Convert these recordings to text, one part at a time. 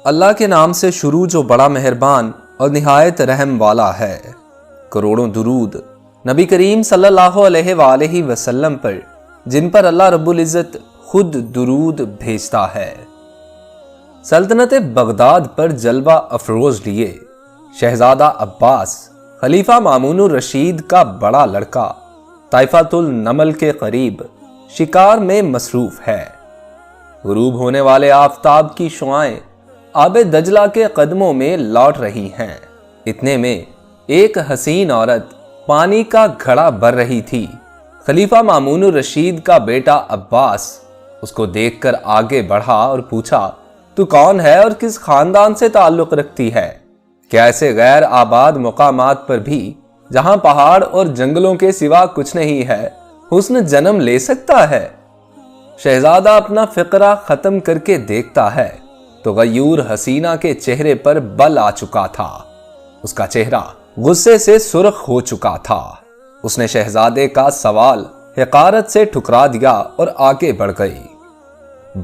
اللہ کے نام سے شروع جو بڑا مہربان اور نہایت رحم والا ہے۔ کروڑوں درود نبی کریم صلی اللہ علیہ وآلہ وسلم پر، جن پر اللہ رب العزت خود درود بھیجتا ہے۔ سلطنت بغداد پر جلوہ افروز لیے شہزادہ عباس خلیفہ مامون الرشید کا بڑا لڑکا طائفۃ النمل کے قریب شکار میں مصروف ہے۔ غروب ہونے والے آفتاب کی شعائیں آب دجلہ کے قدموں میں لوٹ رہی ہیں۔ اتنے میں ایک حسین عورت پانی کا گھڑا بھر رہی تھی۔ خلیفہ مامون الرشید کا بیٹا عباس اس کو دیکھ کر آگے بڑھا اور پوچھا، تو کون ہے اور کس خاندان سے تعلق رکھتی ہے؟ کیا ایسے غیر آباد مقامات پر بھی، جہاں پہاڑ اور جنگلوں کے سوا کچھ نہیں ہے، حسن جنم لے سکتا ہے؟ شہزادہ اپنا فقرہ ختم کر کے دیکھتا ہے تو غیور حسینہ کے چہرے پر بل آ چکا تھا۔ اس کا چہرہ غصے سے سرخ ہو چکا تھا۔ اس نے شہزادے کا سوال حقارت سے ٹھکرا دیا اور آگے بڑھ گئی۔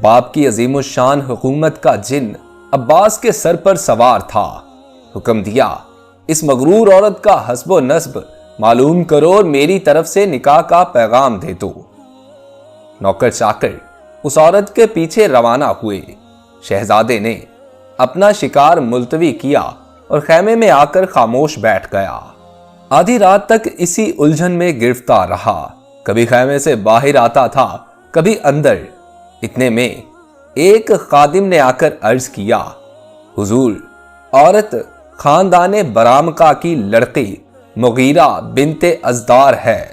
باپ کی عظیم الشان حکومت کا جن عباس کے سر پر سوار تھا۔ حکم دیا، اس مغرور عورت کا حسب و نسب معلوم کرو اور میری طرف سے نکاح کا پیغام دے دو۔ نوکر چاکر اس عورت کے پیچھے روانہ ہوئے۔ شہزادے نے اپنا شکار ملتوی کیا اور خیمے میں آ کر خاموش بیٹھ گیا۔ آدھی رات تک اسی الجھن میں گرفتار رہا، کبھی خیمے سے باہر آتا تھا، کبھی اندر۔ اتنے میں ایک خادم نے آ کر عرض کیا، حضور، عورت خاندان برامکا کی لڑکی مغیرہ بنت ازدار ہے۔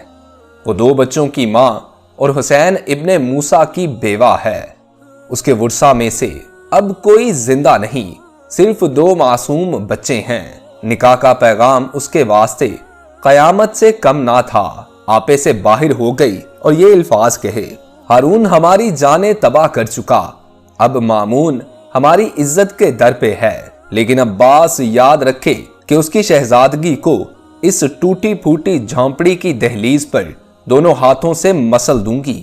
وہ 2 بچوں کی ماں اور حسین ابن موسیٰ کی بیوہ ہے۔ اس کے ورثہ میں سے اب کوئی زندہ نہیں، صرف 2 معصوم بچے ہیں۔ نکاح کا پیغام اس کے واسطے قیامت سے کم نہ تھا۔ آپے سے باہر ہو گئی اور یہ الفاظ کہے، ہارون ہماری جانیں تباہ کر چکا، اب مامون ہماری عزت کے در پہ ہے، لیکن عباس یاد رکھے کہ اس کی شہزادگی کو اس ٹوٹی پھوٹی جھونپڑی کی دہلیز پر دونوں ہاتھوں سے مسل دوں گی۔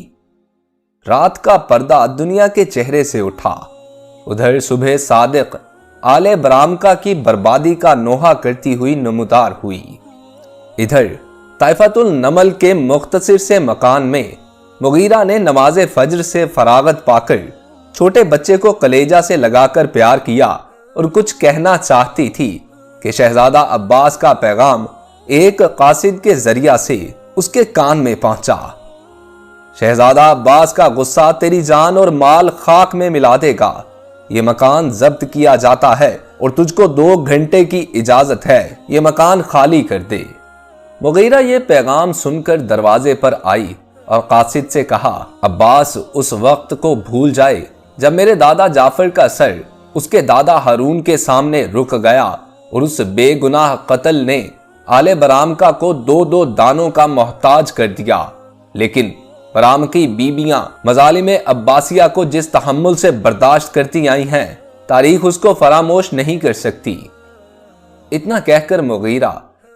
رات کا پردہ دنیا کے چہرے سے اٹھا۔ ادھر صبح صادق آل برامکا کی بربادی کا نوحہ کرتی ہوئی نمودار ہوئی۔ ادھر طائفۃ النمل کے مختصر سے مکان میں مغیرہ نے نماز فجر سے فراغت پا کر چھوٹے بچے کو کلیجہ سے لگا کر پیار کیا اور کچھ کہنا چاہتی تھی کہ شہزادہ عباس کا پیغام ایک قاصد کے ذریعہ سے اس کے کان میں پہنچا۔ شہزادہ عباس کا غصہ تیری جان اور مال خاک میں ملا دے گا۔ یہ مکان ضبط کیا جاتا ہے اور تجھ کو 2 گھنٹے کی اجازت ہے، یہ مکان خالی کر دے۔ مغیرہ یہ پیغام سن کر دروازے پر آئی اور قاصد سے کہا، عباس اس وقت کو بھول جائے جب میرے دادا جعفر کا سر اس کے دادا ہارون کے سامنے رک گیا اور اس بے گناہ قتل نے آل برامکا کو 2 دانوں کا محتاج کر دیا، لیکن برامکی بیبیاں مظالم عباسیہ کو جس تحمل سے برداشت کرتی آئی ہیں، تاریخ اس کو فراموش نہیں کر سکتی۔ اتنا کہہ کر مغیرہ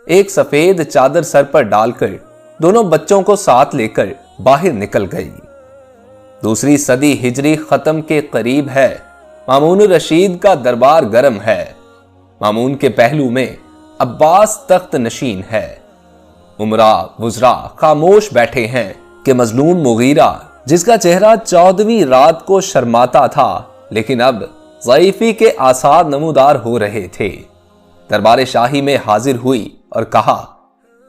ایک سفید چادر سر پر ڈال کر دونوں بچوں کو ساتھ لے کر باہر نکل گئی۔ 2 صدی ہجری ختم کے قریب ہے۔ مامون الرشید کا دربار گرم ہے۔ مامون کے پہلو میں عباس تخت نشین ہے۔ امراء وزراء خاموش بیٹھے ہیں کہ مظلوم مغیرہ، جس کا چہرہ 14ویں رات کو شرماتا تھا، لیکن اب ضعیفی کے آثار نمودار ہو رہے تھے، دربار شاہی میں حاضر ہوئی اور کہا،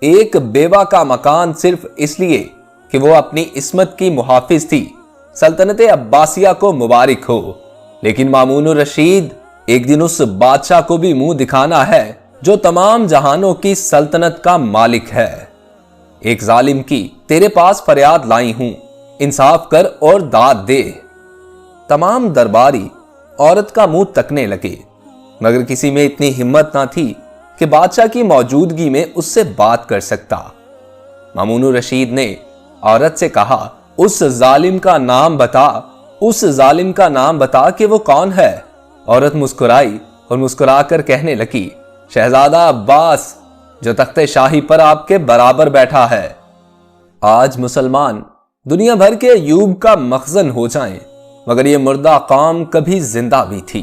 ایک بیوہ کا مکان صرف اس لیے کہ وہ اپنی عصمت کی محافظ تھی، سلطنت عباسیہ کو مبارک ہو، لیکن مامون الرشید، ایک دن اس بادشاہ کو بھی منہ دکھانا ہے جو تمام جہانوں کی سلطنت کا مالک ہے۔ ایک ظالم کی تیرے پاس فریاد لائی ہوں، انصاف کر اور داد دے۔ تمام درباری عورت کا منہ تکنے لگے، مگر کسی میں اتنی ہمت نہ تھی کہ بادشاہ کی موجودگی میں اس سے بات کر سکتا۔ مامون الرشید نے عورت سے کہا، اس ظالم کا نام بتا، اس ظالم کا نام بتا کہ وہ کون ہے۔ عورت مسکرائی اور مسکرا کر کہنے لگی، شہزادہ عباس، جو تخت شاہی پر آپ کے برابر بیٹھا ہے۔ آج مسلمان دنیا بھر کے ایوب کا مخزن ہو جائیں، مگر یہ مردہ قوم کبھی زندہ بھی تھی۔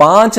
5